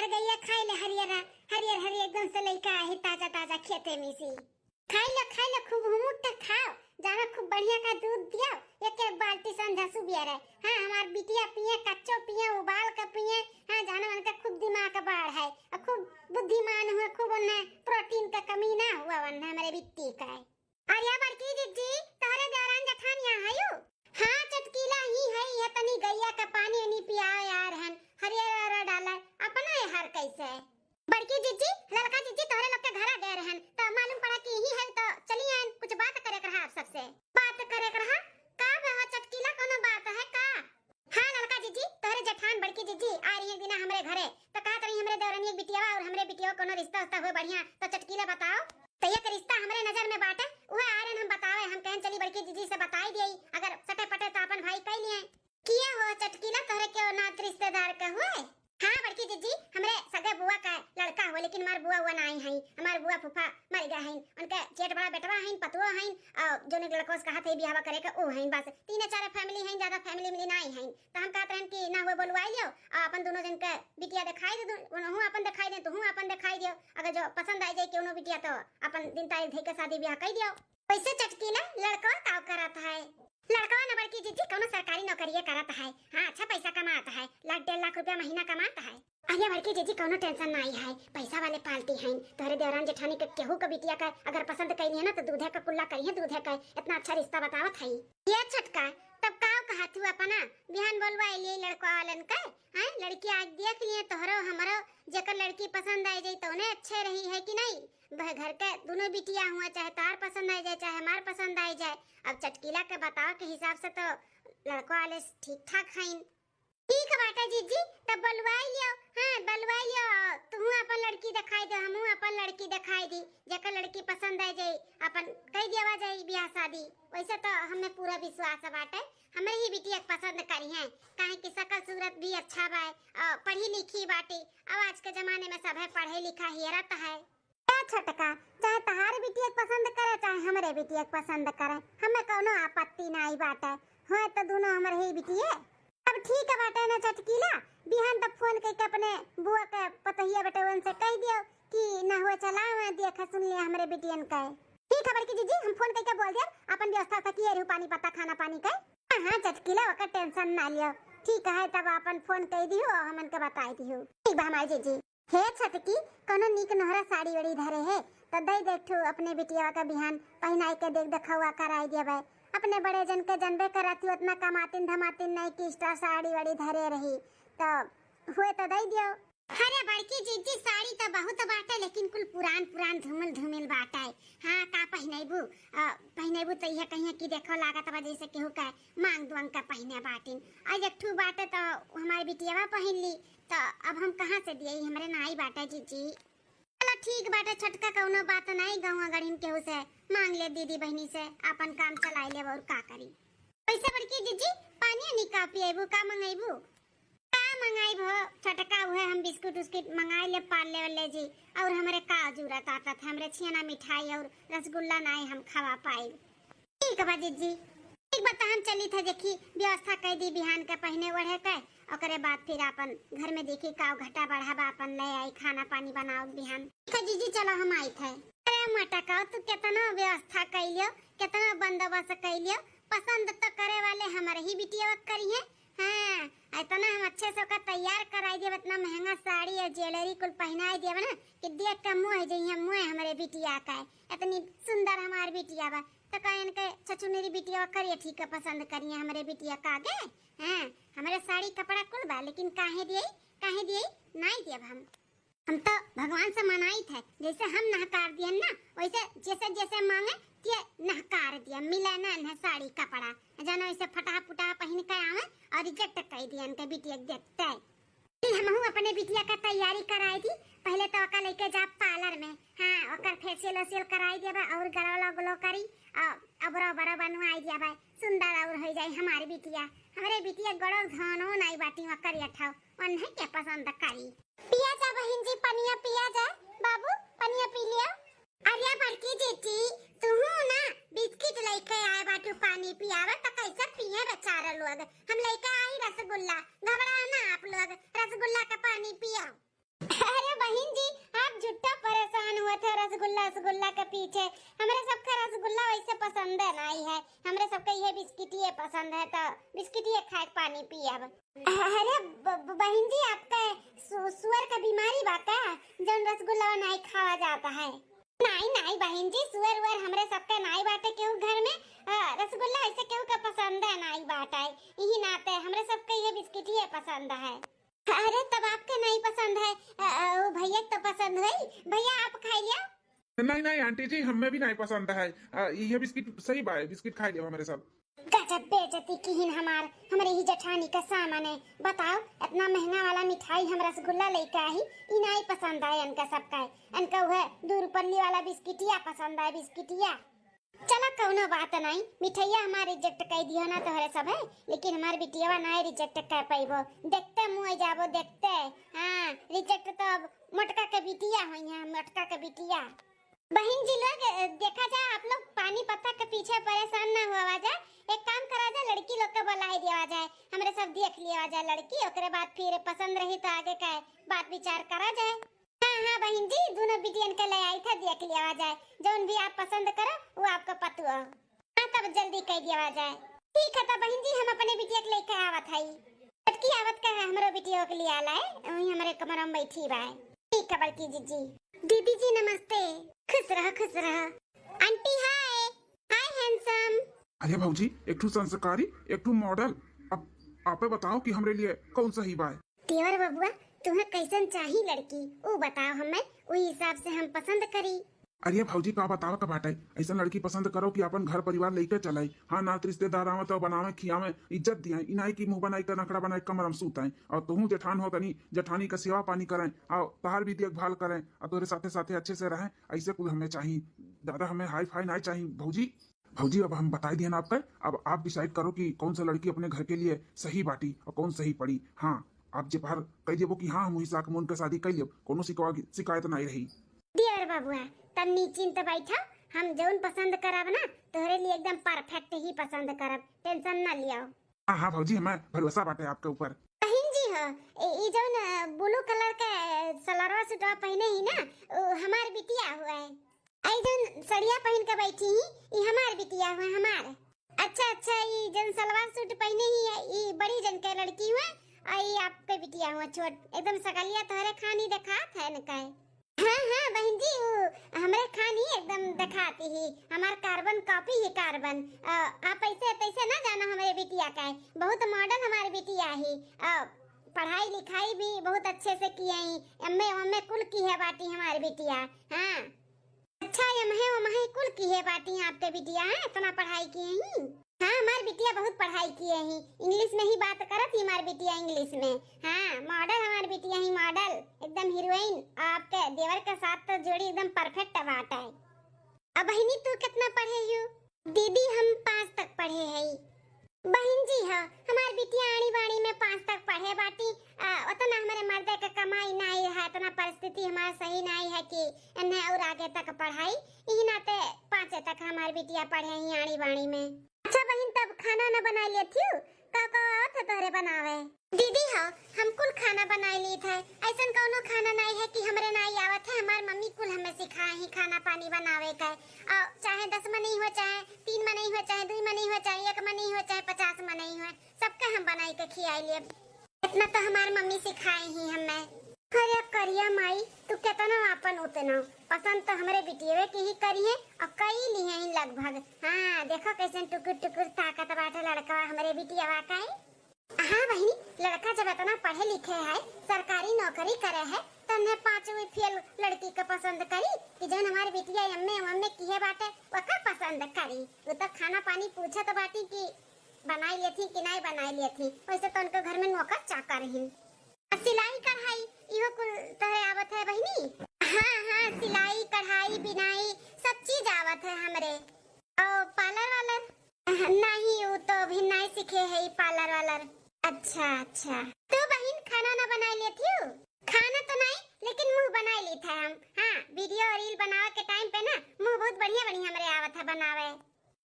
हर गैया खाई ले हरियर हरियर हरियर एकदम से लइका है ताजा ताजा खेते में से खाई लो खूब हुमुट खाओ जाना खूब बढ़िया का दूध दियो एक एक बाल्टी संधा सुबिया रहे। हां हमार बिटिया पिए कच्चो पिए उबाल के पिए। हां जाना मन का खूब दिमाग बढ़ है और खूब बुद्धिमान हुआ खूब उन्हें प्रोटीन का कमी ना हुआ वन्ना हमारे बिट्टी का है। और या बड़की जीजी तोरे दौरान जठान यहाँ आयो। हां चटकीला ही है ये तनी गैया का पानी नहीं पियाओ यार हन हरियर डाला अपना यार कैसे है बड़की जीजी लड़का जीजी तोरे लोग के घर गए रहन तो मालूम पड़ा कि यही है तो चलिए कुछ बात करे कर आप सबसे बात करे कर का बहा चटकीला कोनो बात है का। हां लड़का जीजी तोरे जठान बड़की जीजी आ रही है बिना हमरे घरे तो का तरी हमरे दौरान एक बिटिया और हमरे बिटिया कोनो रिश्ता उस्ता हो बढ़िया तो चटकीला बताओ तो ये रिश्ता हमरे नजर में बाटे ओए आ रहे हम बतावे हम कहन चली बड़की जीजी से बताई देई अगर सटे पटे तो अपन भाई कह लिए किए हो चटकीला तोरे के नात रिश्तेदार का हुए। हां बड़की जीजी हमरे सगे बुआ का लड़का हो लेकिन हमार बुआ हुआ नहीं है हमार बुआ फूफा मर गया है उनके जेठ बड़ा बेटवा है पतवा है और जो ने लड़कों से कहा थे बियाह करे का ओ है बस तीन चार फैमिली है ज्यादा फैमिली मिली नहीं है तो हम कहते हैं कि ना हुए बोलवाई लियो अपन दोनों जन के बिटिया दिखाई दे हूं अपन दिखाई दे तो हूं अपन दिखाई दियो अगर जो पसंद आ जाए कोनो बिटिया तो अपन दिन तारीख धई के शादी ब्याह कर दियो। पैसे चटकीला लड़का का करत है लड़का ना बड़की जीजी कोनो सरकारी नौकरी करत है। हां अच्छा पैसा कमाता है लाख 1.5 लाख रुपया महीना कमाता है। अरे बड़की जीजी कोनो टेंशन नहीं है पैसा वाले पालती हैं तोरे देवरान जेठानी के केहू का बिटिया का अगर पसंद कइली है ना तो दूधे का कुल्ला करिए दूधे का इतना अच्छा रिश्ता बतावत है ये छटका तब का कहा तू अपना बिहान बोलवाई लिए लड़का वालन का हैं लड़की आज देख लिए तोहरो हमरो जेकर लड़की पसंद आ जाई तो उन्हें अच्छे रही है कि नहीं घर के दोनों बिटिया हुआ चाहे तार पसंद आ जाए चाहे हमार पसंद आ जाए। अब चटकीला के बताओ के हिसाब से तो लड़का वाले ठीक ठाक हैं ठीक है बाटा जीजी तब बलवाई लियो। हां बलवाई लियो तू अपन लड़की दिखाई दे हमहू अपन लड़की दिखाई दी जेकर लड़की पसंद आ जाए अपन कह देवा जाए ब्याह शादी वैसे तो हमें पूरा विश्वास बाटे हमें ही बिटिया पसंद करी है काहे कि शकल सूरत भी अच्छा बा पढ़ी लिखी बाटी अब आज के जमाने में सब है पढ़े लिखा ही रहता है छटका चाहे तहार बिटिया पसंद करे चाहे हमरे बिटिया पसंद करे हमें कोनो आपत्ति नहीं बाटे हो तो दोनों हमरे ही बिटिया। अब ठीक है बाटे ना चटकीला बिहान तक फोन करके अपने बुआ के पतहिया बेटे उनसे कह दियो कि ना हो चला मैं देखा सुन लिया हमरे बिटियन का ठीक है बड़की जीजी हम फोन करके बोल दिया अपन व्यवस्था था कि रू पानी पता खाना पानी का। हां चटकीला ओकर टेंशन ना लियो ठीक है तब अपन फोन कह दियो हमन के बताई दियो ठीक बा हमारी जीजी। हे छटकी कोनो निक नहरा साड़ी वड़ी धरे है तो दई देखो अपने बिटिया का बिहान पहनाई के देख देखवा कराई देबे अपने बड़े जन के जनबे करती उतना कमातिन धमातिन नहीं कि स्टार साड़ी वड़ी धरे रही तो हुए तो दई दियो। अरे बड़की जीजी साड़ी तो बहुत बाटे लेकिन कुल पुरान पुरान धूमिल धूमिल बाटे। हां का पहनेबू तो यह कहिए कि देखो लागत बा जैसे केहू का मांग दुंग का पहने बाटिन आज एक ठू बाटे तो हमारी बिटियावा पहन ली तो अब हम कहां से दिए हमरे नाई बाटे जीजी। चलो ठीक बाटे छटका कोनो बात नहीं गांव गढ़िन केहू से मांग ले दीदी बहनी से अपन काम चलाई ले और का करी। पैसा बड़की जीजी पानी नहीं का पिएबू का मंगाईबू मंगाई भो छटका हुए हम बिस्कुट उस्कुट मंगाई ले पाल ले जी और हमरे का जरूरत आता था हमरे छेना मिठाई और रसगुल्ला नहीं हम खावा पाए ठीक बा जीजी ठीक बता हम चली था देखी व्यवस्था कर दी बिहान के पहने ओढ़े के ओकरे बाद फिर अपन घर में देखी का घटा बढ़ावा अपन ले आई खाना पानी बनाओ बिहान ठीक है जीजी चलो हम आई थे। अरे मटका तू कितना व्यवस्था कइलियो कितना बंदोबस्त कइलियो पसंद तो करे वाले हमारे ही बिटिया करी है। हां इतना हम अच्छे से का तैयार कराई देब इतना महंगा साड़ी और ज्वेलरी कुल पहनाई देब ना कि देख के मुंह जइया मुंह हमरे बिटिया का इतनी सुंदर हमार बिटिया बा तो कहन के चचू मेरी बिटिया करिए ठीक है पसंद करिए हमरे बिटिया का गे। हां हमरे साड़ी कपड़ा कुल बा लेकिन काहे दिए नहीं देब हम तो भगवान से मनाई थे जैसे हम नहकार दियन ना वैसे जैसे जैसे मांगे ते नहकार दिया मिला ना न साड़ी कपड़ा जानो ऐसे फटा फुटा पहन के आवे और रिजेक्ट कर दियन के बिटिया देखते फिर हमहू अपने बिटिया का तैयारी कराई थी पहले तो ओका लेके जा पार्लर में। हां ओकर फेशियल ओशियल कराई देबा और गलवला ग्लो करी अबरा बरा बनवाई देबा सुंदर और हो जाई हमारी बिटिया हमरे बिटिया गड़ो धानो नहीं बाटी में करिया ठाव उन्हें के पसंद करी पिया जा बहन जी पनिया पिया जा बाबू पनिया पी लिया। अरे बड़की जीजी तू ना बिस्किट लेके आए बाटू पानी पियावा तो कैसे पिए बेचारा लोग हम लेके आई रसगुल्ला घबरा ना आप लोग रसगुल्ला का पानी पियो। रसगुल्ला के पीछे। हमरे सबका रसगुल्ला वैसे पसंद नहीं है, हमरे सबके ये बिस्किटिए पसंद है, तो बिस्किटिए खाए पानी पियब। अरे बहन जी, आपका सुअर का बीमारी बा का जौन रसगुल्ला नहीं खावा जाता है? नहीं नहीं बहन जी, सुअर उअर हमरे सबके नहीं बाटे केहू घर में। रसगुल्ला ऐसे केहू का पसंद है नहीं बाटा है, यही नाते हमरे सबके ये बिस्किटिए पसंद है। अरे तब आपके नहीं पसंद है, भैया तो पसंद है। भैया आप खाई लिया? नहीं नहीं आंटी जी, हमें भी नहीं पसंद है। ये बिस्किट सही बात है, बिस्किट खाई लिया हमारे सब। गजब बेइज्जती की हमारे ही जेठानी का सामान है। बताओ, इतना महंगा वाला मिठाई हम रसगुल्ला लेके आई, ई नहीं पसंद है इनका सबका। इनका वह 2 रुपये वाला बिस्किटिया पसंद है, बिस्किटिया। चला कौनो बात नहीं, मिठाइया हमारे रिजेक्ट कर दियो ना तोहरे सब है, लेकिन हमारे बिटियावा नहीं रिजेक्ट कर पाइबो। देखते मुँह जाबो देखते। हाँ, रिजेक्ट तो अब मोटका के बिटिया हुई है, मोटका के बिटिया। बहन जी लोग, देखा जाए आप लोग पानी पत्ता के पीछे परेशान ना हुआ जाए। एक काम करा जाए, लड़की लोग का बुला दिया जाए, हमरे सब देख लिया जाए लड़की, ओकरे बाद फिर पसंद रही तो आगे का बात विचार करा जाए। हाँ हाँ बहन जी, दोनों बिटियन के ले आई था, देख लिया जाए, जौन भी आप पसंद करो वो आपका पतु हो। हाँ, तब जल्दी कह दिया जाए। ठीक है, तब बहन जी हम अपने बिटिया के लेके आवत है, लड़की आवत का है, हमरो बिटिया के लिए आला है, वही हमारे कमरा में बैठी बा। ठीक है बड़की जी। दीदी जी नमस्ते, खुश रहो खुश रहो। आंटी हाय, हाय हैंडसम। अरे भाऊजी, एक ठू संस्कारी एक ठू मॉडल। अब आप बताओ कि हमरे लिए कौन सही बा? देवर बबुआ, तुम्हें कैसन चाहिए लड़की वो बताओ, हमें उस हिसाब से हम पसंद करी। अरे भाऊजी, का बताओ का बाटे, ऐसा लड़की पसंद करो कि अपन घर परिवार लेके चलाई। हाँ, ना रिश्तेदार आवे तो बनावे खियावे, इज्जत दिया, इनाई की मुंह बनाई कर नखड़ा बनाई कमर में सूताएं, और तुहू जेठान हो तनी जेठानी का सेवा पानी करें, और तहार भी देखभाल करें, और तोरे साथे साथे अच्छे से रहें। ऐसे कुछ हमें चाहिए, ज्यादा हमें हाई फाई नहीं चाहिए भाऊजी। भाऊजी, अब हम बता दिए ना आपका, अब आप डिसाइड करो कि कौन सा लड़की अपने घर के लिए सही बाटी और कौन सही पड़ी। हाँ, आप जे बाहर कह देबो कि हाँ हम हिस्सा के मन के शादी कर लियो, कोनो शिकायत नहीं रही। देवर बबुआ, तब निश्चिंत बैठा, हम जौन पसंद करब ना तोहरे लिए एकदम परफेक्ट ही पसंद करब, टेंशन ना लियो। हाँ हाँ भाऊजी, हमें भरोसा बाटे आपके ऊपर। बहन जी हो, ये जौन ब्लू कलर का सलवार सूट पहने ही ना, हमार बिटिया हुआ है। आई जौन सड़िया पहन के बैठी ही, ये हमार बिटिया हुआ हमार। अच्छा, ये जौन सलवार सूट पहने ही है, ये बड़ी जन के लड़की हुआ, और ये आपके बिटिया हुआ छोट, एकदम सकलिया तोहरे खानी दिखात है न काय। हाँ बहन जी, हमारे खानी एकदम दिखाती ही, हमार कार्बन कॉपी ही कार्बन। आप ऐसे तैसे ना जाना, हमारे बिटिया का है, बहुत मॉडर्न हमारी बिटिया ही। पढ़ाई लिखाई भी बहुत अच्छे से किए ही, एमए कुल की है बाटी हमारी बिटिया। हाँ, अच्छा एमए कुल की है बाटी आपके बिटिया है, इतना पढ़ाई किए ही। हाँ, हमारी बिटिया बहुत पढ़ाई किए ही, इंग्लिश में ही बात करत ही हमारी बिटिया इंग्लिश में। हाँ, मॉडल हमारी बिटिया ही, मॉडल एकदम हीरोइन। आपके देवर के साथ तो जोड़ी एकदम परफेक्ट बात है। अब बहनी तू कितना पढ़े हो? दीदी हम 5 तक पढ़े है। बहन जी हो, हमारी बिटिया आड़ी बाड़ी में 5 तक पढ़े बाटी। उतना हमारे मर्द का कमाई नहीं है, इतना परिस्थिति हमारा सही नहीं है कि इन्हें और आगे तक पढ़ाई, यही नाते 5 तक हमारी बिटिया पढ़े ही आड़ी बाड़ी में। अच्छा बहन, तब खाना न बना लिए थी का आवत है तोहरे बनावे? दीदी हो, हम कुल खाना बना ली थे, ऐसा कोनो खाना नहीं है कि हमरे नहीं आवत है, हमार मम्मी कुल हमें सिखाए ही खाना पानी बनावे का। और चाहे 10 में नहीं हो, चाहे 3 में नहीं हो, चाहे 2 में नहीं हो, चाहे 1 में नहीं हो, चाहे 50 में नहीं हो, सबके हम बनाई के खियाई लिए। इतना तो हमार मम्मी सिखाए ही हमें। अरे करिया माई, तू कितना अपन उतना पसंद तो हमरे बिटिया की ही करी है, और कई ली है लगभग। हाँ, देखो कैसे टुकुर टुकुर ताकत बाटे लड़का हमारे बिटिया का है। हाँ बहनी, लड़का जब इतना पढ़े लिखे है, सरकारी नौकरी करे है, तो ने 5वीं फेल लड़की का पसंद करी कि जौन हमारी बिटिया एमए की है बाटे ओकर पसंद करी। वो तो खाना पानी पूछे तो बाटी की बनाई लिए थी कि नहीं बनाई लिए थी, वैसे तो उनके घर में नौकर चाकर ही। सिलाई कढ़ाई इहो कुल तोहरे आवत है बहनी? हाँ, सिलाई कढ़ाई बिनाई सब चीज आवत है हमरे। और पार्लर वालर नहीं, वो तो भी नहीं सीखे है पार्लर वालर। अच्छा, तो बहन खाना ना बना लिए थी? खाना तो नहीं, लेकिन मुंह बना ली था हम। हाँ, वीडियो रील बनावे के टाइम पे ना मुंह बहुत बढ़िया हमरे आवत है बनावे।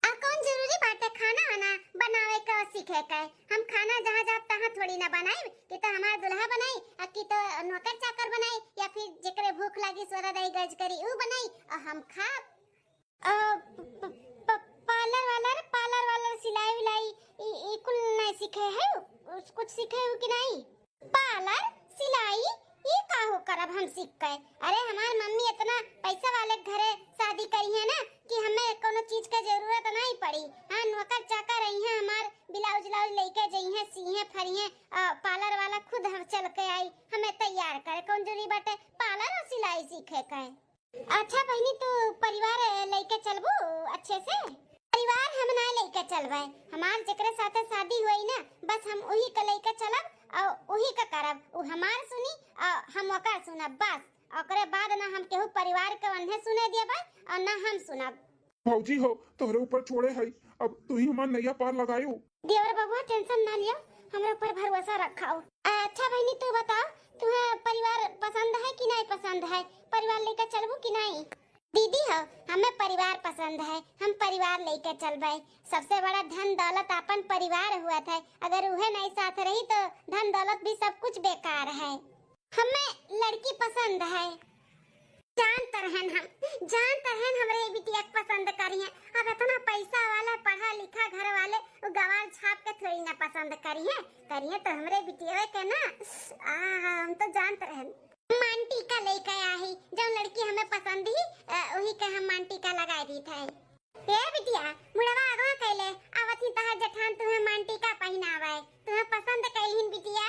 और कौन जरूरी बात है खाना वाना बनावे का सीखे का? हम खाना जहाँ जात तहाँ थोड़ी ना बनाई कि तो हमारा दुल्हा बनाई, कि तो नौकर चाकर बनाई, या फिर जेकरे भूख लागी सोरा दही गज करी ऊ बनाई और हम खा पार्लर वाला सिलाई विलाई ई कुल नहीं सीखे है कुछ सीखे हो कि नहीं पार्लर सिलाई ये का हो करब हम सीख के अरे हमार मम्मी इतना पैसा वाले घरे शादी करी है ना कि हमें कोनो चीज का जरूरत नहीं पड़ी हां नौकर चाकर रही है हमार ब्लाउज लेके जई है सीहे फरिए पार्लर वाला खुद हम चल के आई हमें तैयार करे कौन जरूरी बाटे पार्लर और सिलाई सीखे के अच्छा बहनी तू परिवार लेके चलबू अच्छे से परिवार हम ना लेके चलबे हमार जेकरे साथे शादी हुई ना बस हम वही के लेके चलब और वही का करब उ हमार सुनी और हम ओकर सुनब बस ओकरे बाद ना हम केहू परिवार के अन्हे सुने दियबा और ना हम सुनब भौजी हो तोहरे ऊपर छोड़े है अब तू ही हमार नैया पार लगायो देवर बाबू टेंशन ना लियो हमरे ऊपर भरोसा रखाओ अच्छा बहनी तू बता तुम्हें परिवार पसंद है कि नहीं पसंद है परिवार लेकर चलबू कि नहीं दीदी हो हमें परिवार पसंद है हम परिवार लेकर चलबे सबसे बड़ा धन दौलत अपन परिवार हुआ था अगर वह नहीं साथ रही तो धन दौलत भी सब कुछ बेकार है हमें लड़की पसंद है जानते रहन हमरे बिटिया पसंद करी है अब इतना पैसा वाला पढ़ा लिखा घर वाले वो गवार छाप के थोड़ी ना पसंद करी है तो हमरे बिटिया के ना हम तो जानते रहन मांटी का लेके आई जो लड़की हमें पसंद ही वही के हम मांटी का लगा दी थे ए बिटिया मुड़वा आगवा कैले आवती तहा जठान तुम्हें मांटी का पहनावे तुम्हें पसंद कईहिन बिटिया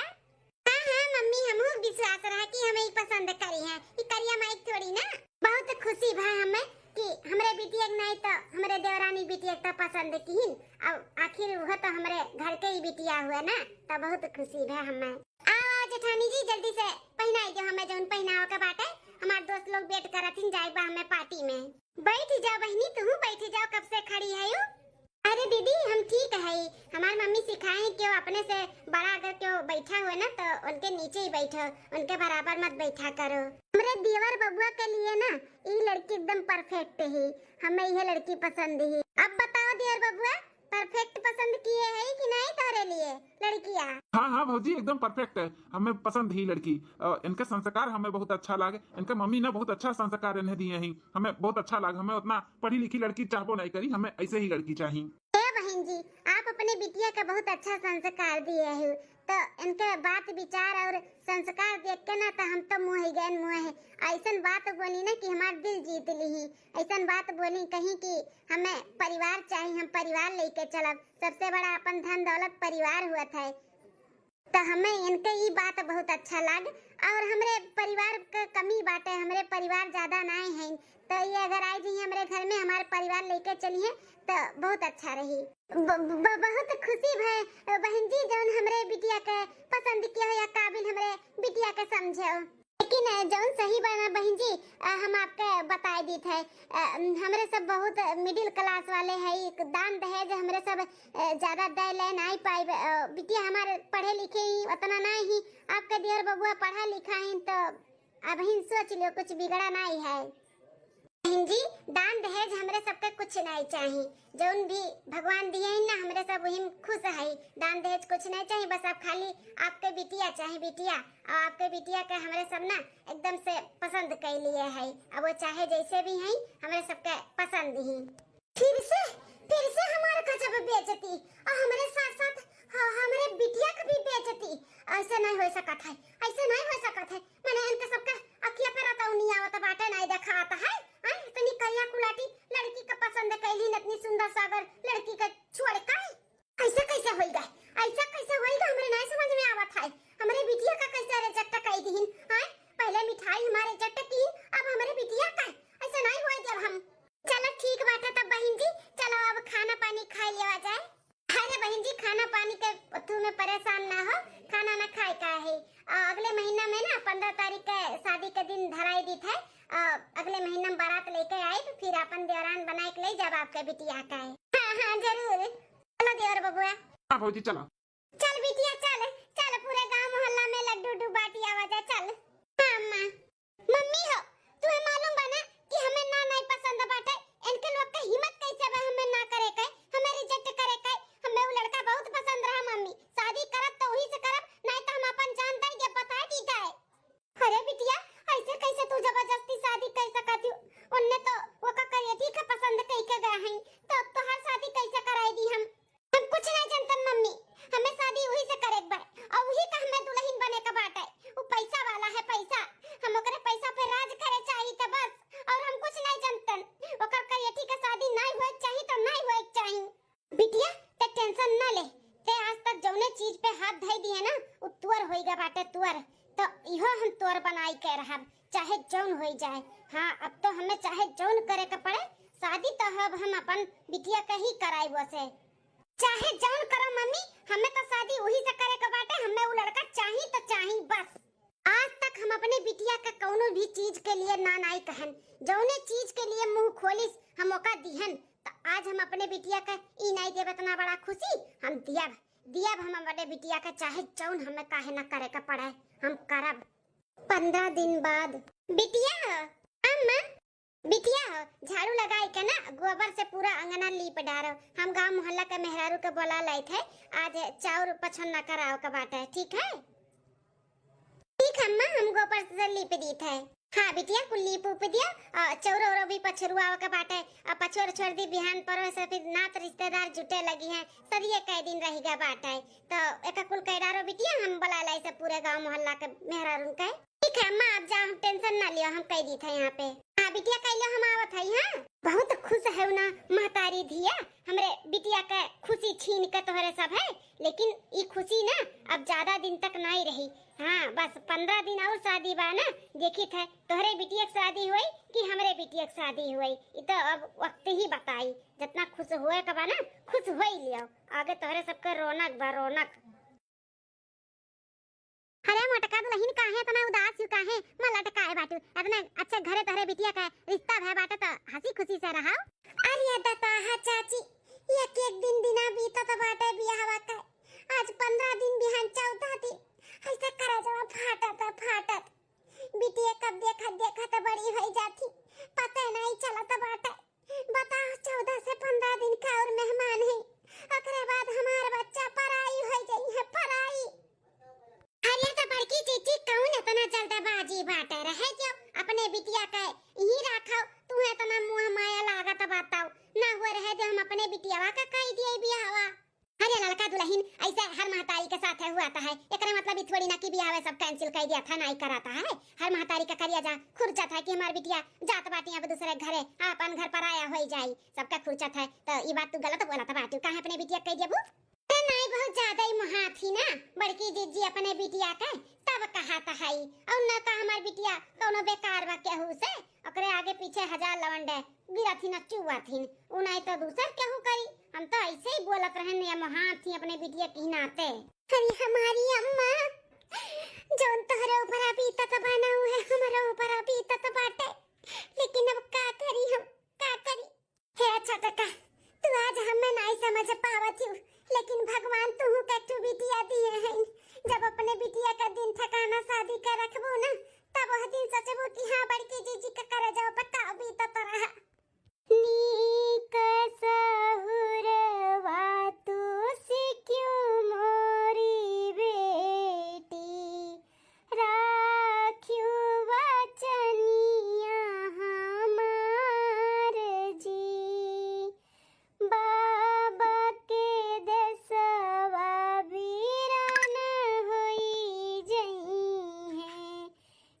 हां मम्मी हमहु विश्वास रहा कि हमें ही पसंद करी है ई करिया माइक थोड़ी ना बहुत खुशी भा हमें कि हमरे बिटिया नहीं तो हमरे देवरानी बिटिया तो पसंद कीहिन अब आखिर वो तो हमरे घर के ही बिटिया हुआ ना तो बहुत खुशी भा हमें आओ जेठानी जी जल्दी से पहनाई दो हमें जोन पहनाओ के बाटे हमार दोस्त लोग वेट करथिन जाइबा हमें पार्टी में बैठ जाओ बहनी तू बैठ जाओ कब से खड़ी है यू अरे दीदी हम ठीक है हमारी मम्मी सिखाए कि वो अपने से बड़ा अगर क्यों बैठा हुआ ना तो उनके नीचे ही बैठो उनके बराबर मत बैठा करो हमरे देवर बबुआ के लिए ना ये लड़की एकदम परफेक्ट है हमें यह लड़की पसंद है अब बताओ देवर बबुआ परफेक्ट पसंद किए है कि नहीं तारे लिए लड़कियां हाँ भौजी एकदम परफेक्ट है हमें पसंद ही लड़की इनके संस्कार हमें बहुत अच्छा लगे इनके मम्मी ने बहुत अच्छा संस्कार इन्हें दिए हैं हमें बहुत अच्छा लगा हमें उतना पढ़ी लिखी लड़की चाहबो नहीं करी हमें ऐसे ही लड़की चाहिए बहन जी आप अपने बिटिया का बहुत अच्छा संस्कार दिए हैं तो इनके बात विचार और संस्कार देख के ना तो हम तो मुँह ऐसन बात बोली ना कि हमारा दिल जीत ली ऐसन बात बोली कहीं कि हमें परिवार चाहिए हम परिवार लेके चलब सबसे बड़ा अपन धन दौलत परिवार हुआ था तो हमें इनके ये बात बहुत अच्छा लग और हमरे परिवार का कमी बाटे हमरे परिवार ज्यादा नहीं है तो ये अगर आई जी हमारे घर में हमारे परिवार लेके चलिए तो बहुत अच्छा रही बहुत खुशी है बहन जी जौन हमरे बिटिया के पसंद किया या काबिल हमरे बिटिया के समझे लेकिन जौन सही बना बहन जी हम आपके बताए दी थे हमरे सब बहुत मिडिल क्लास वाले है दान दहेज हमरे सब ज्यादा दे ले नहीं पाई बिटिया हमारे पढ़े लिखे ही उतना नहीं ही आपका देवर बबुआ पढ़ा लिखा है तो अब ही सोच लो कुछ बिगड़ा नहीं है बहन जी दान दहेज हमरे सबके कुछ नहीं चाहिए जौन भी भगवान दिए हैं ना हमरे सब वही खुश है दान दहेज कुछ नहीं चाहिए बस आप खाली आपके बिटिया चाहिए बिटिया और आपके बिटिया के हमरे सब ना एकदम से पसंद कर लिए है अब वो चाहे जैसे भी हैं हमरे सबके पसंद ही फिर से हमारे गजब बेइज्जती और हमारे साथ साथ हमारे बिटिया का भी बेइज्जती ऐसे नहीं हो सकता है ऐसे नहीं हो सकता है मैंने इनके सबके अखिया पर आता नहीं आवत बाटे नहीं देखा आता है इतनी करिया कुलाटी लड़की का पसंद कैली इतनी सुंदर सागर लड़की का छोड़ का ऐसा कैसे होएगा हमरे नहीं समझ में आवत है हमरे बिटिया का कैसे रिजेक्ट कर दीन पहले मिठाई हमारे रिजेक्ट की अब हमारे बिटिया का ऐसा नहीं होए जब हम चलो ठीक बात है तब बहन जी चलो अब खाना पानी खा लिया जाए अरे बहन जी खाना पानी के तू में परेशान ना हो खाना ना खाए का है अगले महीना में ना 15 तारीख के शादी के दिन धराई दी थे अगले महीना में बारात लेके आए तो फिर अपन देवरान बना के ले जब आपके बिटिया का है हाँ जरूर चलो देवर बबुआ हाँ भौजी चला चल बिटिया चल पूरे गांव मोहल्ला में लड्डू डू बाटी आवाज है चल हाँ अम्मा मम्मी हो तुम्हें मालूम बना कि हमें ना नहीं पसंद बाटे इनके लोग का हिम्मत कैसे बा हमें ना करे के हमें रिजेक्ट करे के हमें वो लड़का बहुत पसंद रहा मम्मी शादी करब तो वही से करब नहीं तो हम अपन जान दे के बता दी जाए अरे बिटिया ऐसे कैसे घर बनाई के रहब, चाहे जौन हो जाए। हाँ अब तो हमें चाहे जौन करे के पड़े, शादी तो अब हम अपन बिटिया का ही कराई वैसे। चाहे जौन करो मम्मी, हमें तो शादी वही से करे के बाटे, हमें वो लड़का चाही तो चाही बस। आज तक हम अपने बिटिया का कोनो भी चीज के लिए ना नहीं कहन, जौने चीज के लिए मुंह खोलिस हम ओका दिहन। तो आज हम अपने बिटिया का ई नहीं देब इतना बड़ा खुशी, हम दियब दियब हम अपने बिटिया का चाहे जौन हमें काहे ना करे का पड़े, हम करब। 15 दिन बाद बिटिया हो अम्मा, बिटिया हो झाड़ू लगाई के ना गोबर से पूरा अंगना लीप डारो। हम गांव मोहल्ला के मेहरारू के बोला लाई थे, आज चाउर पछन न कराओ का बात है, ठीक है? ठीक अम्मा, हम गोबर से लीप दी थे। हाँ बिटिया कुल लीप उप दिया, चौरो औरो भी पछरुआ का बात है, पछोर छोड़ दी बिहान पर से फिर नात रिश्तेदार जुटे लगी हैं, सदिये कई दिन रहेगा बात है। तो एक कुल कैडारो बिटिया हम बुला लाई से पूरे गांव मोहल्ला के मेहरारू के। ठीक है अम्मा, आप जाओ, टेंशन ना लियो, हम कह दी थे यहाँ पे। हाँ बिटिया कहियो हम आवत है। हाँ बहुत खुश है ना महतारी धिया, हमरे बिटिया का खुशी छीन के तोहरे सब है, लेकिन ये खुशी ना अब ज्यादा दिन तक नहीं रही। हाँ बस 15 दिन और शादी बा ना, देखी थे तोहरे बिटिया की शादी हुई कि हमरे बिटिया की शादी हुई, ये तो अब वक्त ही बताई। जितना खुश हुए कबा ना खुश हो ही लियो, आगे तोहरे सबके रौनक बा रौनक। अरे मटका दुल्हन काहे इतना उदास क्यों काहे मन लटकाए बाटू, इतना अच्छा घरे तहरे बिटिया का रिश्ता है बाटे तो हंसी खुशी से रहो। अरे दता हा चाची, एक एक दिन दिना बीता तो बाटे बियाहवा का, आज 15 दिन बिहान 14 दिन ऐसा करा जवा फाटत बिटिया कब देखा तो बड़ी हो जाती, पता नहीं चला तो बाटे। बताओ 14 से 15 दिन का और मेहमान है, ओकरे बाद हमारा बच्चा पराई हो जाई है, पराई। अरे तो बड़की चीची कौन इतना जल्द बाजी बाटे रहे जो अपने बिटिया का ही रखो, तू इतना मुंह माया लागत बताओ ना हुए रहे जो हम अपने बिटियावा का कह दिए बियाहवा। अरे लड़का दुल्हन ऐसे हर महतारी के साथ हुआ है, एकरे मतलब थोड़ी ना कि बियाह सब कैंसिल कर दिया था, नहीं कराता है। हर महतारी का करिया जा खुर्चा था कि हमारी बिटिया जात बाटी अब दूसरे घरे अपन घर पर आया हो जाई, सबका खुर्चा था। तो ये बात तू गलत बोला था बाटू, काहे अपने बिटिया कह दिया? नहीं बहुत ज्यादा ही मुहा थी ना बड़की जीजी अपने बिटिया के, तब कहा था है और न का हमार बिटिया कोनो बेकार बा केहू से, ओकरे आगे पीछे 1000 लवंडे गिरा थी न चुआ थी, उनाई तो दूसर केहू करी। हम तो ऐसे ही बोलत रहन या मुहा थी अपने बिटिया की नाते। अरे हमारी अम्मा जोन तोहरे ऊपर अभी तक बना हुआ है, हमारे ऊपर अभी तक बाटे, लेकिन अब का करी, हम का करी? हे अच्छा टका तू आज हमें नहीं समझ पावत हूँ, लेकिन भगवान तुहू के तू बिटिया दिए हैं। जब अपने बिटिया का दिन ठकाना शादी का रखबो ना, तब वह दिन सोचबो कि हाँ बड़की जीजी का करे जाओ पक्का अभी तो रहा। नीक सहुरवा तू से क्यों मोरी बेटी, राखियो वचनिया हमार जी, बाबा के देसवा वीरान होई जई है,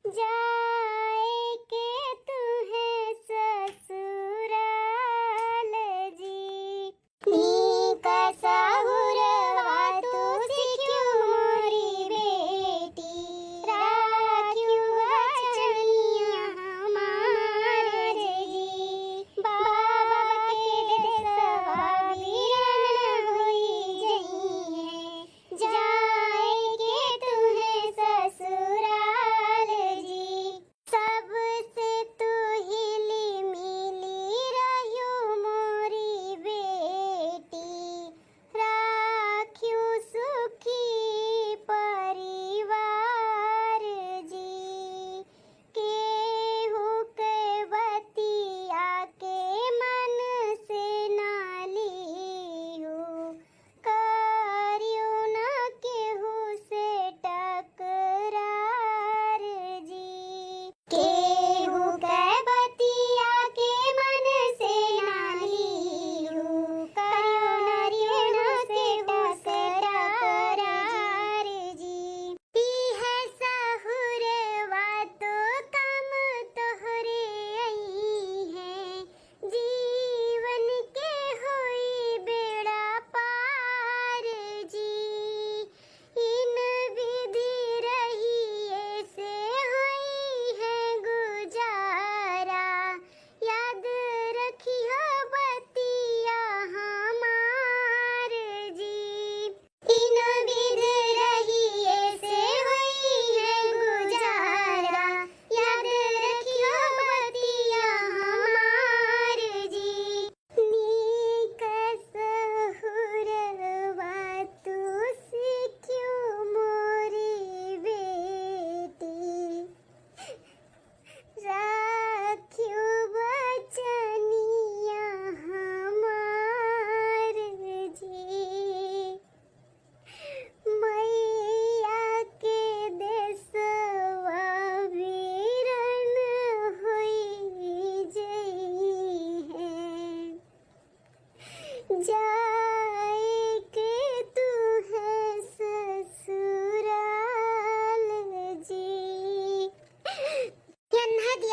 जाए के तुहे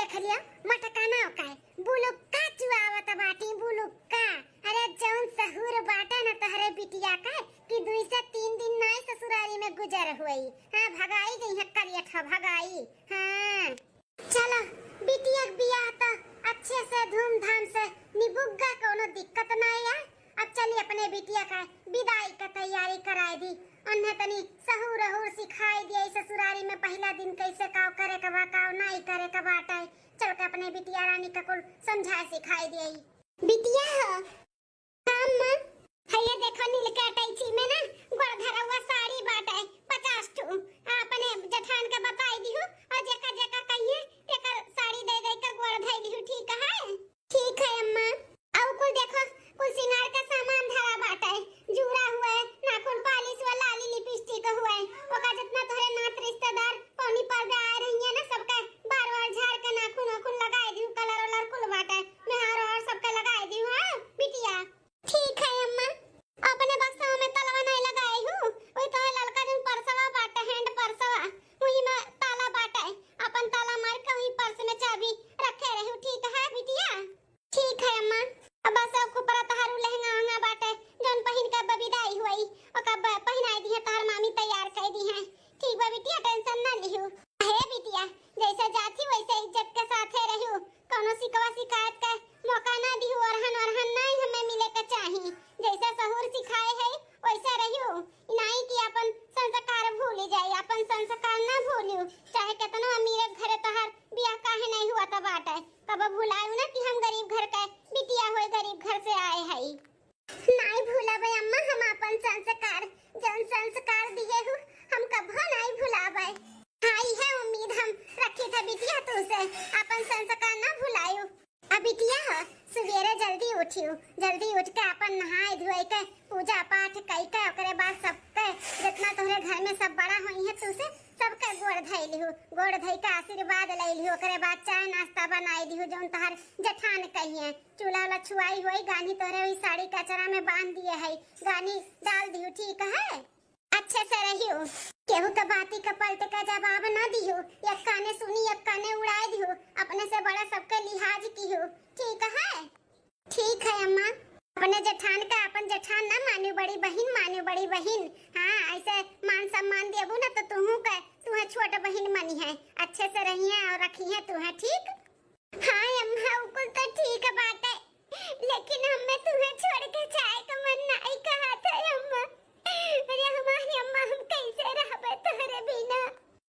देख लिया मटका ना का बुलुक्का चुआवत बाटी बुलुक्का। अरे जौन सहूर बाटा न तहरे बिटिया का कि 2 से 3 दिन नाई ससुरारी में गुजर हुई। हां भगाई गई है करियठा भगाई। हां चलो बिटिया बियाह तो अच्छे से धूमधाम से निबुग्गा कोनो दिक्कत ना है। अब चलिए अपने बिटिया का विदाई का तैयारी कराए दी। उन्हें तनी सहूर रहूर सिखाई दिए ससुरारी में पहला दिन कैसे काव करे का काव नहीं करे का बाटा। चल के अपने बिटिया रानी का कुल समझा सिखाई दिए। बिटिया हो हम हये देखो नील के टैची में ना गोड़ धरा हुआ साड़ी बाटा 50 ठू अपने जठान के बताई दिहु और जेका जेका कहिए एकर साड़ी दे दे के गोड़ धई दिहु। ठीक है? ठीक है अम्मा। अब कुल देखो कुल सिंगार का सामान धरा बाटा जूरा हुआ है नाखून पालिश वाला लाली लिपस्टिक हुआ है ओका जितना तोरे नात रिश्तेदार पौनी पर आ रही है ना सबका बार-बार झाड़ के नाखून नाखून लगाए दिहु कलर वलर कुल बाटा मैं और सबका लगाए दिहु। हां बिटिया ठीक है अम्मा। अपने बक्सा में तलवा नहीं लगाई हूं ओई तो ललका जन परसवा बाटा हैंड परसवा वही में ताला बाटा अपन ताला मार के वही पर्स में चाबी रखे रहू। ठीक है बिटिया? ठीक है अम्मा। अब सब को पर तहारू लहंगा अंगा बाटे जौन पहिन के बबिदाई हुई ओका पहिनाई दी है तहार मामी तैयार कर दी है। ठीक बा बिटिया टेंशन ना लिहू। हे बिटिया जैसे जाती वैसे इज्जत के साथ रहू कोनो शिकवा शिकायत का मौका ना दिहू। अरहन नहीं हमें मिले के चाही जैसे सहूर सिखाए है वैसे रहू नहीं कि अपन संस्कार भूल जाए। अपन संस्कार ना भूलू चाहे कितना अमीर घर तहार बियाह काहे नहीं हुआ त बाटे कब भुलाऊ ना कि हम गरीब घर का बिटिया होए गरीब घर से आए हई। नहीं भूलाबे अम्मा हम अपन संस्कार जन संस्कार दिए हु हम कभो नहीं भुलाबे। हाई है उम्मीद हम रखी था बिटिया तू से अपन संस्कार ना भुलायू। अब बिटिया हो सवेरे जल्दी उठियो जल्दी उठ के अपन नहाए धोए के पूजा पाठ कई के ओकरे बाद सबके जितना तोहरे घर में सब बड़ा होई है तू से सबके गोड़ धई लिहु गोड़ धई के आशीर्वाद ले लिहु। ओकरे बाद चाय नाश्ता बनाई दिहु जौन तोहर जठान कहिए चूल्हा वाला छुआई होई गानी तोहरे वही साड़ी कचरा में बांध दिए है गानी डाल दिहु। ठीक है? अच्छे से रहियो केहू के बाती का पलट का जवाब ना दिहु एक काने सुनी एक काने उड़ाई दिहु अपने से बड़ा सबके लिहाज कीहु। ठीक है? ठीक है अम्मा। अपने जठान का अपन जठान ना मानू बड़ी बहन। हां ऐसे मान सम्मान देबू ना तो तू है छोटा बहन मनी है अच्छे से रही है और रखी है तू है। ठीक? हां अम्मा उकुल तो ठीक बात है लेकिन हमें तुम्हें छोड़ के जाए का मन नहीं कहा था अम्मा। अरे हमारी अम्मा हम कैसे रहबे तोहरे बिना।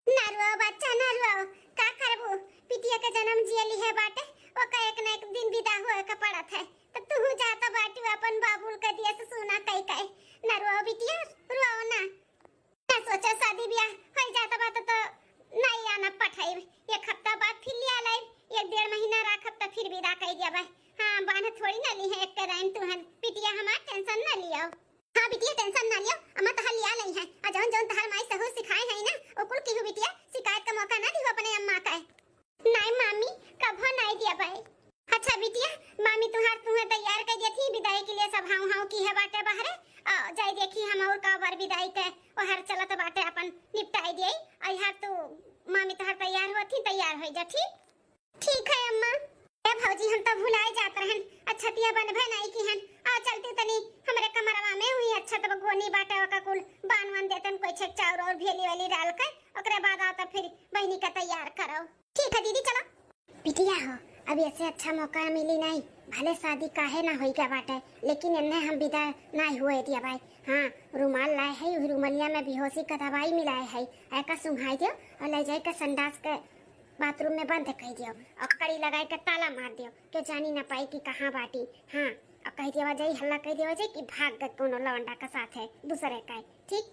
नरवा बच्चा नरवा का करबू पिटिया के जन्म जियली है बाटे ओका एक ना एक दिन विदा होए का पड़त है तो तू जाता बाटी अपन बाबूल के दिया से सुना कई नरवा बिटिया रोओ ना सोचा शादी ब्याह हो जाता बात तो नहीं आना पठाई एक हफ्ता बाद फिर लिया लाई 1-1.5 महीना रखब तो फिर विदा कर दिया। हां बांध थोड़ी ना ली है एक टाइम तू है पिटिया हमार टेंशन ना लियो। हां बिटिया टेंशन ना लियो अम्मा तहार लिया नहीं है आ जौन जौन तहार माई सहू सिखाए है ना ओकुल की बिटिया शिकायत का मौका ना दिहो अपने अम्मा का। नहीं मामी कभो नहीं दिया भाई। अच्छा बिटिया मामी तुम्हें तैयार कर दी थी विदाई के लिए सब हाउ की है बाटे बाहर जाई देखी हम और का बार विदाई के ओहर चलत बाटे अपन निपटाई दिए अइहा तू मामी तहार तैयार होती तैयार हो जा। ठीक है अम्मा। ए भौजी हम तो भुलाए जात रहन अच्छतिया बनबे नहीं की हन आ चलती तनी हमरे कमरवा में हुई अच्छा तब गोनी बाटे ओका कुल बानवन देतन कोई छक चाउर और भेली वाली डाल के ओकरे बाद आता फिर बहनी का तैयार करो। ठीक है दीदी चलो। बिटिया हो अब ऐसे अच्छा मौका मिली नहीं भले शादी काहे ना होई का बाटे लेकिन इन्हें हम विदा नहीं हुए दिया भाई। हां रुमाल लाए है रुमालिया में बेहोशी का दवाई मिलाए है ऐका सुंघाई दियो और ले जाए के संडास के बाथरूम में बंद कर दियो और कड़ी लगाए के ताला मार दियो के जानी ना पाई कि कहां बाटी। हां और कह दिया जाई हल्ला कह दिया जाई कि भाग गए कोनो लवंडा का साथ है दूसरे का। ठीक?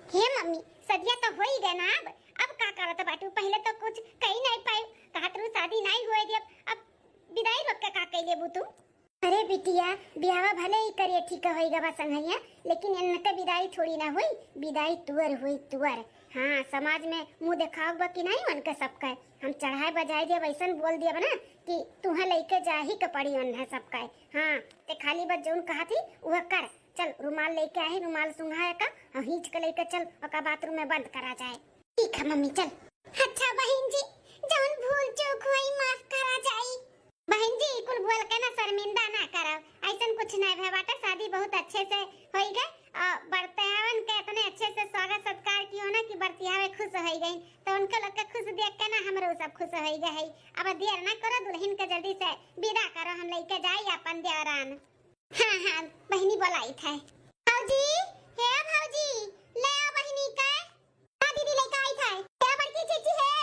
हे मम्मी सदिया तो हो ही गए ना अब का करत बाटू पहले तो कुछ कही नहीं पाई कहत रू शादी नहीं हुए दियो अब विदाई रोक के का कइले बू तू। अरे बिटिया ब्याह भले ही करिए ठीक होइगा बा संगैया लेकिन इनके विदाई थोड़ी ना हुई विदाई तुअर हुई तुअर। हां समाज में मुंह दिखाओ बा कि नहीं उनके सबका हम चढ़ाए बजाए दिया वैसन बोल दिया ना कि तुहे लेके जा ही के पड़ी उन्हें सबका। हां ते खाली बस जोन कहा थी वह कर चल रुमाल लेके आए रुमाल सुंघाए का और हिंच के लेके चल और बाथरूम में बंद करा जाए। ठीक है मम्मी चल। अच्छा बहन जी जौन भूल चूक हुई माफ खुश हो गए। अब देर ना करो, दुल्हन के जल्दी से विदा करो, हम लेके जाई अपन देवरान। हाँ हाँ बहनी बोलाई थे। भौजी, हे भौजी, ले आओ बहनी के। हाँ दीदी लेके आई थे। क्या बड़की चीची है?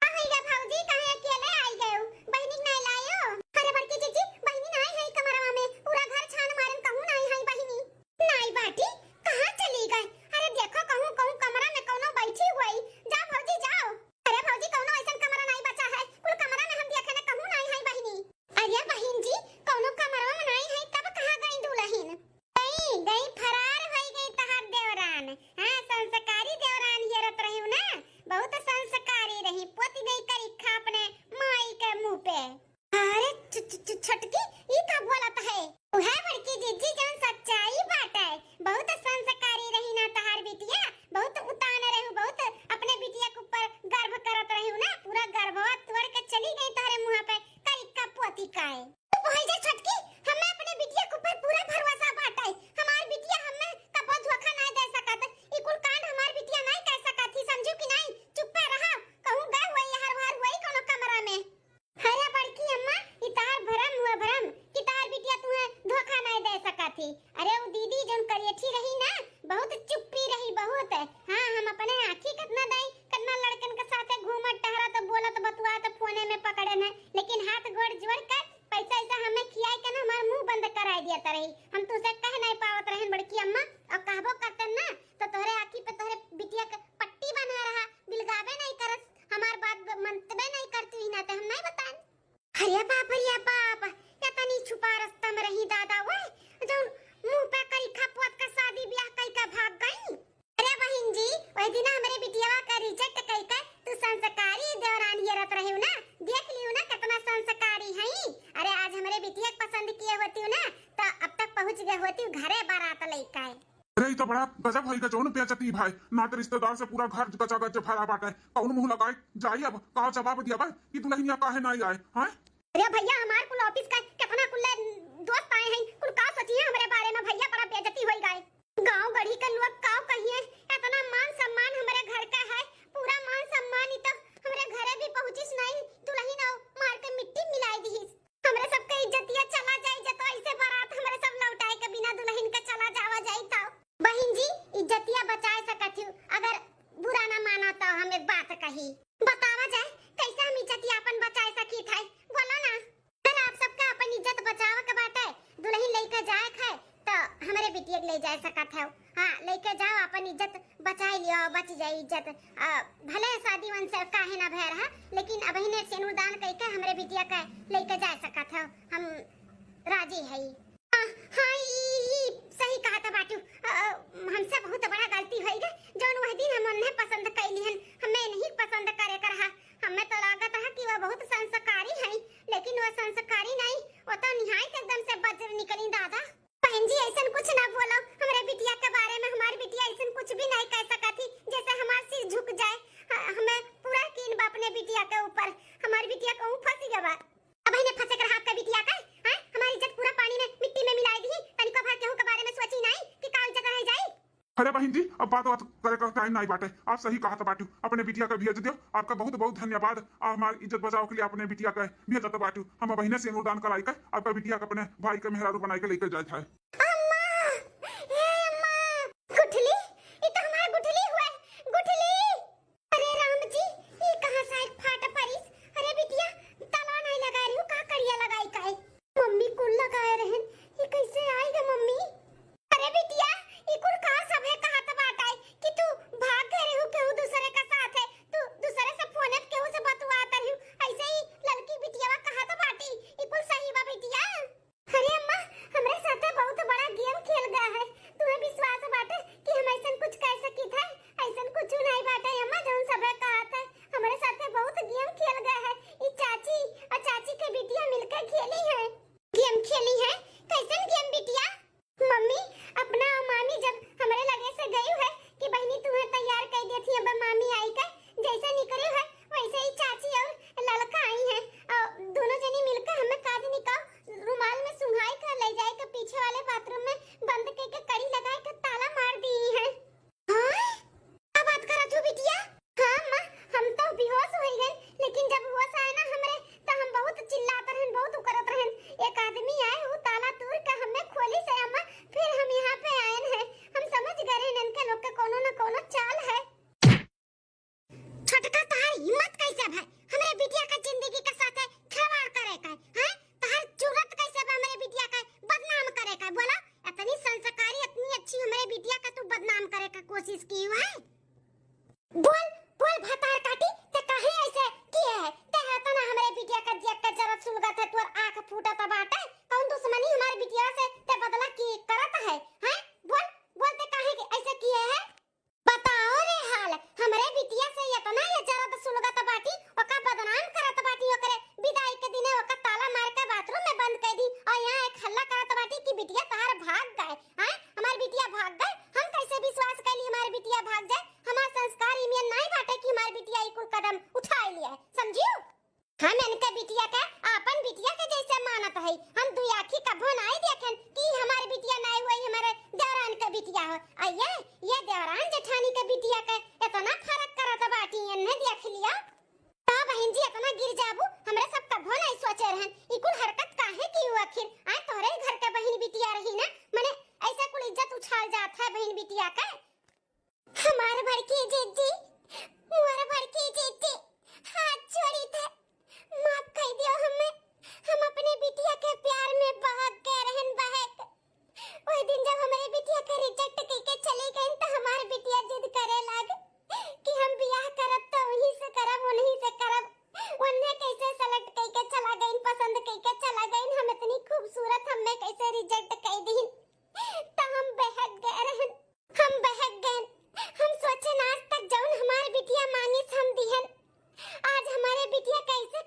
कहाँ है भौजी, कहाँ अकेले आई गए हो? बहनी नहीं लायो? अरे बड़की चीची, बहनी नहीं है कमरवा में, पूरा घर छान मारन, कहूं नहीं है बहनी। नहीं बाटी, कहाँ चली गई? अरे देखो कहूं कहूं कमरा में कौनो बैठी हुई। जा भौजी जाओ। अरे भौजी कौनो ऐसा कमरा नहीं बचा है, कुल कमरा में हम देखे ना कहूं नहीं है बहनी। अरे बहन जी, कौनो कमरा में नहीं है, तब कहाँ गई दुल्हन? गई फरार हो गई तहार देवरान। हां संस्कारी देवरान ये रत रही ना, बहुत संस्कारी रही, पोती गई करीखा अपने माई के मुंह पे। अरे छटकी ई का बोलत है? उहे बड़की जीजी जन सच्चाई बात है, बहुत संस्कारी रही ना तहार बिटिया, बहुत उतान रही, बहुत अपने बिटिया के ऊपर गर्व करत रही ना, पूरा गर्भवा तोड़ के चली गई तारे मुंह पे करीखा पोती काए। तू होई जा छटकी, हमें अपने बिटिया के ऊपर पूरा भरोसा बाटा है, हमार बिटिया हमें कबो धोखा नहीं दे सकत, ई कुल कांड हमार बिटिया नहीं कर सकत थी, समझू कि नहीं? चुप पे रहा, कहूं गए हुई हर बार हुई कोनो कमरा में। अरे बड़की अम्मा, ई तार भरम हुआ भरम कि तार बिटिया तुम्हें धोखा नहीं दे सकत थी। अरे वो दीदी जोन करियठी रही ना, बहुत चुप्पी रही बहुत। हां हम अपने आंखी कितना दई, कितना लड़कन के साथे घूमत टहरत बोलत बतुआत फोने में पकड़े न, लेकिन हाथ गोड़ जोड़ कर पैसा ऐसा हमें खियाई के ना हमार मुंह बंद कराई दिया रही। हम तुझसे कह नहीं पावत रहन बड़की अम्मा, और कहबो करतन ना तो तोहरे आंखी पे तोहरे बिटिया के पट्टी बना रहा, बिलगावे नहीं करस, हमार बात मनतबे नहीं करती ना, तो हम नहीं बताएं। अरे बाप रे बाप, इतनी छुपा रास्ता में रही दादा वे, जो मुंह पे करीखा पोत का शादी ब्याह कई का भाग गई। अरे बहन जी, वही दिन हमारे बिटिया का रिजेक्ट कई का, तू संस्कारी देवरान ये रत रही ना, देख लियो ना कितना संस्कारी है। अरे आज हमारे बिटिया पसंद किए होती ना, तो अब तक पहुंच गए होती घरे बारात लेके। अरे ये तो बड़ा गजब होई का जोन बेचती भाई, ना तो रिश्तेदार से पूरा घर गचा गच भरा बाटे, कौन मुंह लगाए जाई, अब का जवाब दिया भाई कि दुल्हनिया काहे नहीं आए? हां अरे भैया हमार कुल ऑफिस का कितना कुल दोस्त आए हैं, कुल का सोचिए हमारे बारे में भैया, बड़ा बेइज्जती होई गए। गांव गढ़ी के लोग का कहिए, इतना मान सम्मान हमारे घर का है, पूरा मान सम्मान ही तो हमारे घरे भी पहुंचिस नहीं, दुल्हन आओ मार के मिट्टी मिलाई दीस, हमरे सबके इज्जतिया चला जाई, जतो ऐसे बारात हमरे सब लौटाए के बिना दुल्हन के चला जावा जाई। तो बहन जी इज्जतिया बचाए सकत हूं, अगर बुरा ना माना तो हम एक बात कही, बतावा जाए कैसे हम इज्जतिया अपन बचाए सकी थे, बोलो ना। चल आप सबका अपन इज्जत बचावा के बाटे, दुल्हन लेके जाए है तो हमारे बिटिया ले जा सकत है। हां लेके जाओ, अपन इज्जत बचाई लियो, बच जाए इज्जत, भले शादी वन से काहे ना भय रहा, लेकिन अब ने सेनुदान कह के हमारे बिटिया के लेके जा सकत है, हम राजी है। हां ई सही कहा था बाटू, हमसे बहुत बड़ा गलती होई गई, जोन वह दिन हम उन्हें पसंद कैलिहन, हमें नहीं पसंद करे कर रहा, हमें तो लागत है कि वह बहुत संस्कारी है, लेकिन वह संस्कारी नहीं, वो तो निहायत एकदम से बज्र निकली दादा। बहन जी ऐसा कुछ ना बोलो हमारे बिटिया के बारे में, हमारी बिटिया ऐसा कुछ भी नहीं कह सकती जैसे हमारा सिर झुक जाए, हमें पूरा यकीन बा अपने बिटिया के ऊपर, हमारी बिटिया कहूं फंस गवा, अब इन्हें फंसे कर हाथ का बिटिया का हां हमारी इज्जत पूरा पानी में मिट्टी में मिलाई दी, तनिको भर केहू के बारे में सोची नहीं कि का इज्जत रह जाए। अरे बहन जी अब बात करे का टाइम नहीं बाटे, आप सही कहा था बाटू, अपने बिटिया का भेज दियो, आपका बहुत बहुत धन्यवाद, आप हमारी इज्जत बचाओ के लिए अपने बिटिया का भेज दो बाटू, हम बहने से अनुदान कराई का आपका बिटिया का अपने भाई का मेहरारू बनाई के लेकर जाए था। बहुत बड़ा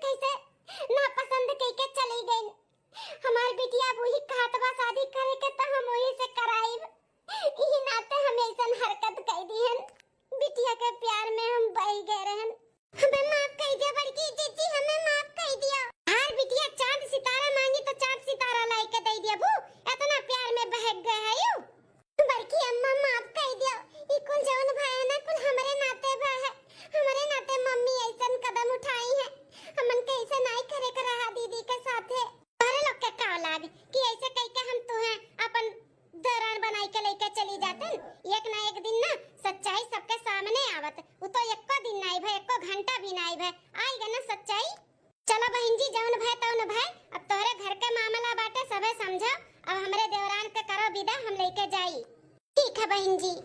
कैसे ना पसंद कई के चली गई। हमार बिटिया वही कहत बा शादी करे के त हम वही से कराइब। ई नाते हम ऐसन हरकत कई दिहन, बिटिया के प्यार में हम बह गए रहन। हमें माफ कर दिया बड़की जीजी, हमें माफ कर दिया। हार बिटिया चांद सितारा मांगी तो चांद सितारा लाई के दे दिया। बू इतना प्यार में बहक गए है यू। बड़की अम्मा माफ कर दिया। ई कुल जवन भाई ना कुल हमरे नाते बा है। हमरे नाते मम्मी ऐसन कदम उठाई है, हमन के ऐसे नहीं करे के रहा दीदी के साथे। अरे लोग के का लाग कि ऐसे कह के हम तुहे अपन दरार बनाई के लेके चली जातन। एक ना एक दिन ना सच्चाई सबके सामने आवत। उ तो एको दिन नहीं भय, एको घंटा भी नहीं भय, आएगा ना सच्चाई। चलो बहन जी जौन भय तौन भय, अब तोहरे घर के मामला बाटे सबे समझा। अब हमरे देवरान के करो विदा, हम लेके जाई। ठीक है बहन जी।